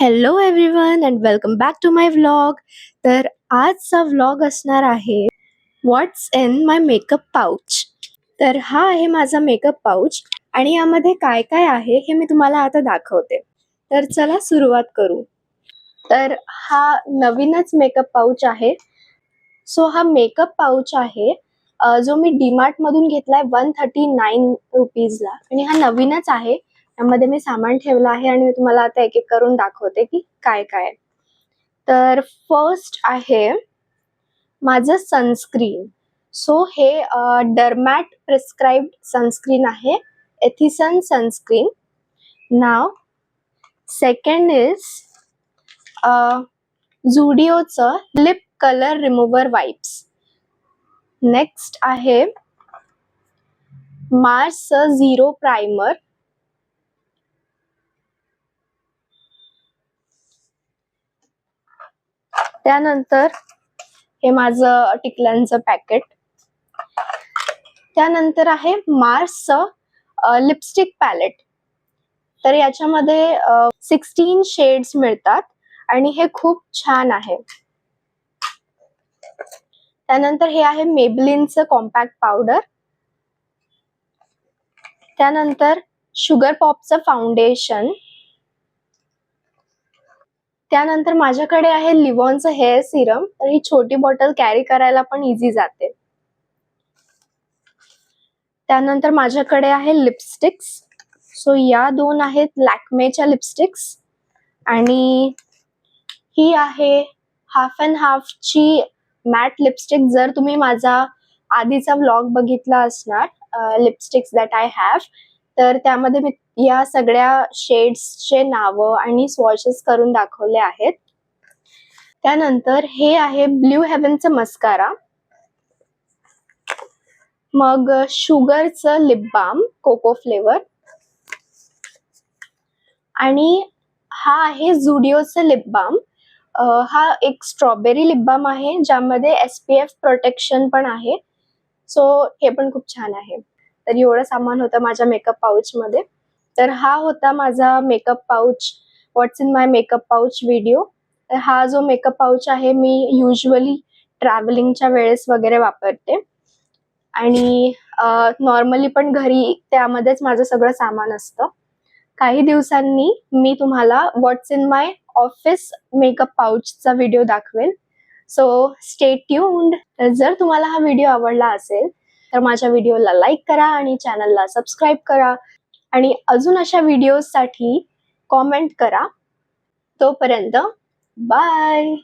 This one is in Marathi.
Hello everyone and welcome back to my vlog. तर आजचा व्लॉग असणार आहे what's in my makeup pouch. तर हा आहे माझा मेकअप पाऊच आणि यामध्ये काय काय आहे हे मी तुम्हाला आता दाखवते. तर चला सुरुवात करू. तर हा नवीनच मेकअप पाऊच आहे. सो हा मेकअप पाऊच आहे जो मी डीमार्ट मधून घेतलाय 139 रुपीजला आणि हा नवीनच आहे. यामध्ये मी सामान ठेवलं आहे आणि मी तुम्हाला आता एक एक करून दाखवते की काय काय. तर फर्स्ट आहे माझं सनस्क्रीन. सो हे डर्मॅट प्रिस्क्राइब्ड सनस्क्रीन आहे, एथिसन सनस्क्रीन. नाव सेकंड इज झुडिओचं lip colour remover wipes. Next आहे मार्सचं झिरो प्रायमर. त्यानंतर हे माझं टिकल्यांचं पॅकेट. त्यानंतर आहे मार्सचं लिपस्टिक पॅलेट. तर याच्यामध्ये 16 शेड्स मिळतात आणि हे खूप छान आहे. त्यानंतर हे आहे मेबलिनचं कॉम्पॅक्ट पावडर. त्यानंतर शुगर पॉपचं फाउंडेशन. त्यानंतर माझ्याकडे आहे लिवॉनचं हेअर सिरम. तर ही छोटी बॉटल कॅरी करायला पण इझी जाते. त्यानंतर माझ्याकडे आहे लिपस्टिक्स. सो या दोन आहेत लॅक्मेच्या लिपस्टिक्स आणि ही आहे हाफ अँड हाफची मॅट लिपस्टिक. जर तुम्ही माझा आधीचा व्लॉग बघितला असणार लिपस्टिक्स दॅट आय हॅव, तर त्यामध्ये मी या सगळ्या शेड्सचे नावं आणि स्वॉचेस करून दाखवले आहेत. त्यानंतर हे आहे ब्ल्यू हेव्हनचं मस्कारा. मग शुगरचं लिप बाम कोको फ्लेवर आणि हा आहे झुडिओचं लिप बाम. हा एक स्ट्रॉबेरी लिप बाम आहे ज्यामध्ये SPF प्रोटेक्शन पण आहे. सो हे पण खूप छान आहे. तर एवढं सामान होतं माझ्या मेकअप पाऊच मध्ये. तर हा होता माझा makeup pouch what's in my makeup pouch video. हा जो मेकअप पाऊच आहे मी युजली ट्रॅव्हलिंगच्या वेळेस वगैरे वापरते आणि नॉर्मली पण घरी त्यामध्येच माझं सगळं सामान असतं. काही दिवसांनी मी तुम्हाला what's in my office makeup पाऊचचा व्हिडिओ दाखवेल. So stay tuned. तर जर तुम्हाला हा व्हिडिओ आवडला असेल तर माझ्या व्हिडिओला लाईक करा आणि चॅनलला सबस्क्राईब करा आणि अजून अशा व्हिडिओसाठी कॉमेंट करा. तोपर्यंत बाय.